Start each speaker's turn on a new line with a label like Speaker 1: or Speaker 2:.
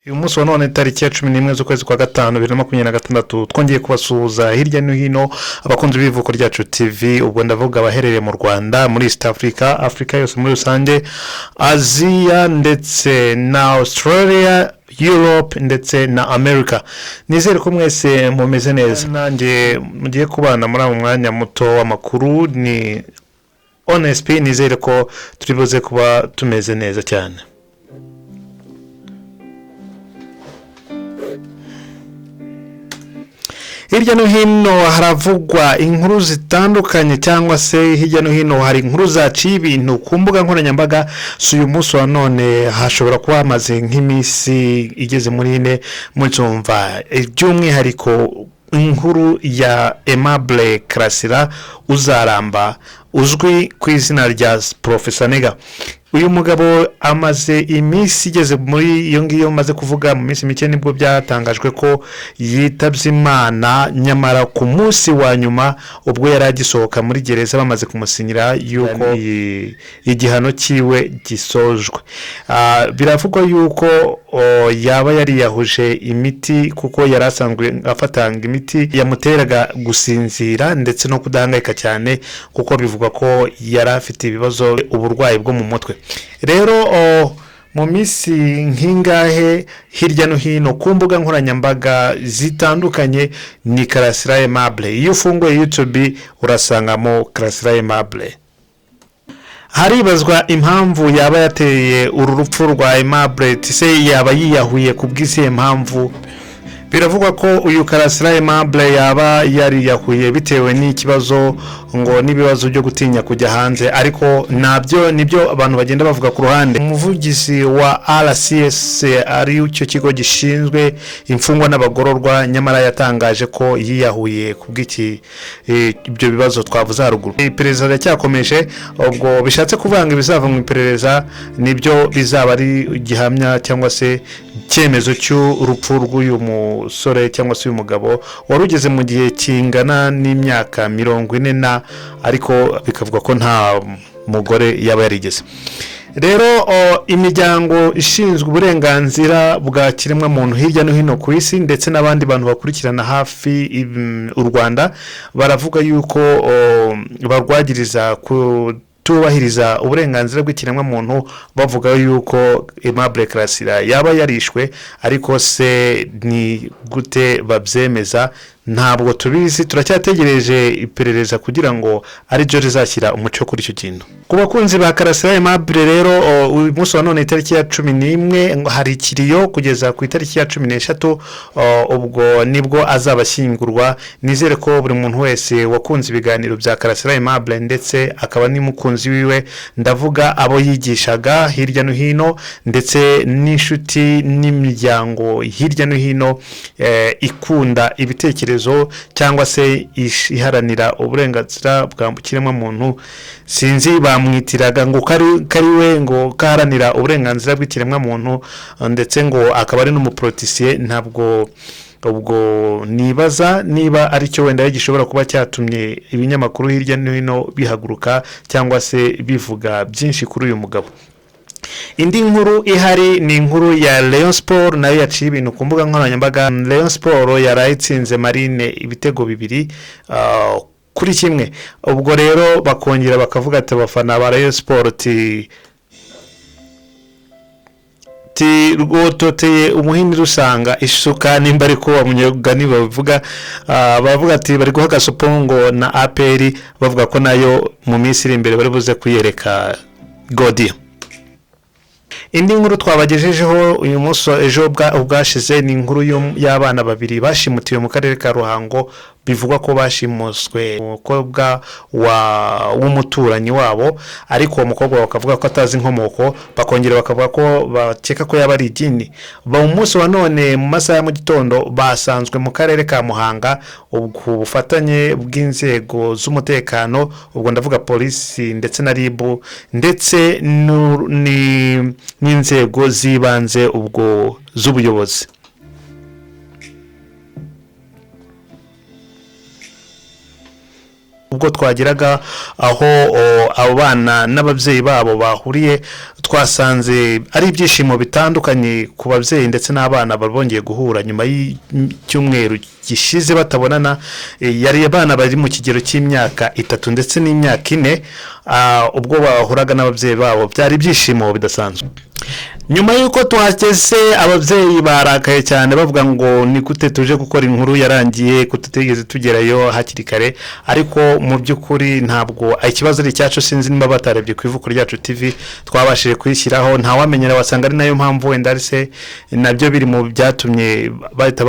Speaker 1: uyu munsi wa none tariki ya 11 z'ukwezi kwa gatanu 2026 twongeye kubasuhuza hirya no hino abakunzi b'ivuko ryacu TV. ubwo ndavuga abaherereye mu Rwanda, muri East Africa, Africa yose muri rusange, Asia ndetse na Australia, Europe ndetse na America. Nizere ko mwese mumeze neza. Nanjye mugiye kubana muri mwanya muto w'amakuru ni ONSP. Nizere ko turibuze kuba tumeze neza cyane. Hirya no hino haravugwa inkuru zitandukanye, cyangwa se hirya no hino hari inkuru zaciye ibintu ku mbuga nkoranyambaga. Uyu munsi wa none hashobora kuba hamaze nk'imisi igeze muri ine mucyumva by'umwihariko inkuru ya Aimable Karasira uzaramba, uzwi ku izina rya Professor Nega. Uyu mugabo amaze imisi igeze muri iyo ngiyo maze kuvuga mu minsi mike nibwo byatangajwe ko yitabye Imana, nyamara ku munsi wa nyuma ubwo yari agisohoka muri gereza bamaze kumusinyira yuko igihano cyiwe gisojwe. Biravugwa yuko yaba yari yahuje imiti, kuko yari asanzwe afatanga imiti yamuteraga gusinzira ndetse no kudahangayika cyane, kuko bivugwa ko yari afite ibibazo uburwayi bwo mu mutwe. Rero mu minsi nk'ingahe hirya no hino ku mbuga nkoranyambaga zitandukanye ni Karasira Aimable. Iyo ufunguye YouTube urasangamo Karasira Aimable. Haribazwa impamvu yaba yateye uru rupfu rwa Aimable, tise yaba yiyahuye kubw'isi impamvu. Biravugwa ko uyu Karasira Aimable yaba yari yahuye bitewe n'ikibazo ngo n'ibibazo byo gutinya kujya hanze, ariko nibyo abantu bagenda bavuga ku ruhande. Umuvugizi wa RCS ari cyo kigo gishinzwe imfungwa n'abagororwa, nyamara yatangaje ko yiyahuye kubw'iki ibyo bibazo twavuze haruguru. Iperereza cyakomeje, ubwo bishatse kuvanga ibizava mu iperereza nibyo bizaba ari gihamya cyangwa se cyemezo cy'urupfu rw'uyu musore cyangwa se uyu mugabo warugeze mu gihe kingana n'imyaka 40, ariko bikavuga ko nta mugore yaba yarigeze. Rero imiryango ishinzwe uburenganzira bwa kiremwa muntu hirya no hino ku isi ndetse n'abandi bantu bakurikirana hafi u Rwanda baravuga yuko barwagiriza tubahiriza uburenganzira bw'ikiremwa muntu, bavuga yuko Aimable Karasira yaba yarishwe, ariko se ni gute babyemeza ntabwo tubizi. Turacyategereje iperereza kugira ngo ari byo rizashyira umucyo kuri icyo kintu. Ku bakunzi ba Karasira Aimable rero, uyu munsi wa none itariki ya 11 hari ikiriyo kugeza ku itariki ya 13, ubwo nibwo azabashyingurwa. Nizere ko buri muntu wese wakunze ibiganiro bya Karasira Aimable ndetse akaba n'umukunzi wiwe, ndavuga abo yigishaga hirya no hino ndetse n'inshuti n'imiryango hirya no hino ikunda ibitekerezo cyangwa se iharanira uburenganzira bwa kiremwa muntu, sinzi bamwitiraga ngo kari we ngo kaharanira uburenganzira bw'ikiremwa muntu ndetse ngo akaba ari n'umuprotisiye. Ntabwo ubwo nibaza niba ari cyo wenda gishobora kuba cyatumye ibinyamakuru hirya no hino bihaguruka cyangwa se bivuga byinshi kuri uyu mugabo. Indi nkuru ihari ni inkuru ya Rayon Sport, nayo yaciye ibintu ku mbuga nkoranyambaga. Rayon Sport yarayitsinze Marine ibitego 2 kuri 1. ubwo rero bakongera bakavuga ati abafana ba Rayon Sport rwototeye umuhini rusanga isuka, nimba ariko umunyagani bavuga bavuga ati bari guha gasopongo na APR, bavuga ko nayo mu minsi iri imbere bari buze kuyereka Godi. Indi nkuru twabagejejeho uyu munsi ejo ubwashize ni inkuru y'abana babiri bashimutiwe mu karere ka Ruhango. Bivugwa ko bashimuswe umukobwa w'umuturanyi wabo, ariko uwo mukobwa bakavuga ko atazi inkomoko, bakongera bakavuga ko bakeka ko yaba ari igini. Mu munsi wa none mu masaha ya mu gitondo basanzwe mu karere ka Muhanga, ubwo bufatanye bw'inzego z'umutekano, ubwo ndavuga polisi ndetse na RIB ndetse n'inzego zibanze ubwo z'ubuyobozi. ubwo twageraga aho abo bana n'ababyeyi babo bahuriye twasanze ari ibyishimo bitandukanye ku babyeyi ndetse n'abana bongeye guhura nyuma y'icyumweru gishize batabonana. Yari abana bari mu kigero cy'imyaka 3 ndetse n'imyaka 4 ubwo bahuraga n'ababyeyi babo byari ibyishimo bidasanzwe. Nyuma y'uko tuhageze ababyeyi barakaye cyane bavuga ngo ni gute tuje gukora inkuru yarangiye kututegeze tugerayo hakiri kare, ariko mu by'ukuri ntabwo ikibazo ari cyacu. Sinzi niba batarebye ku Ivuko Ryacu TV twabashije kwishyiraho, nta wamenyera wasanga ari nayo mpamvu wenda se nabyo biri mu byatumye bahita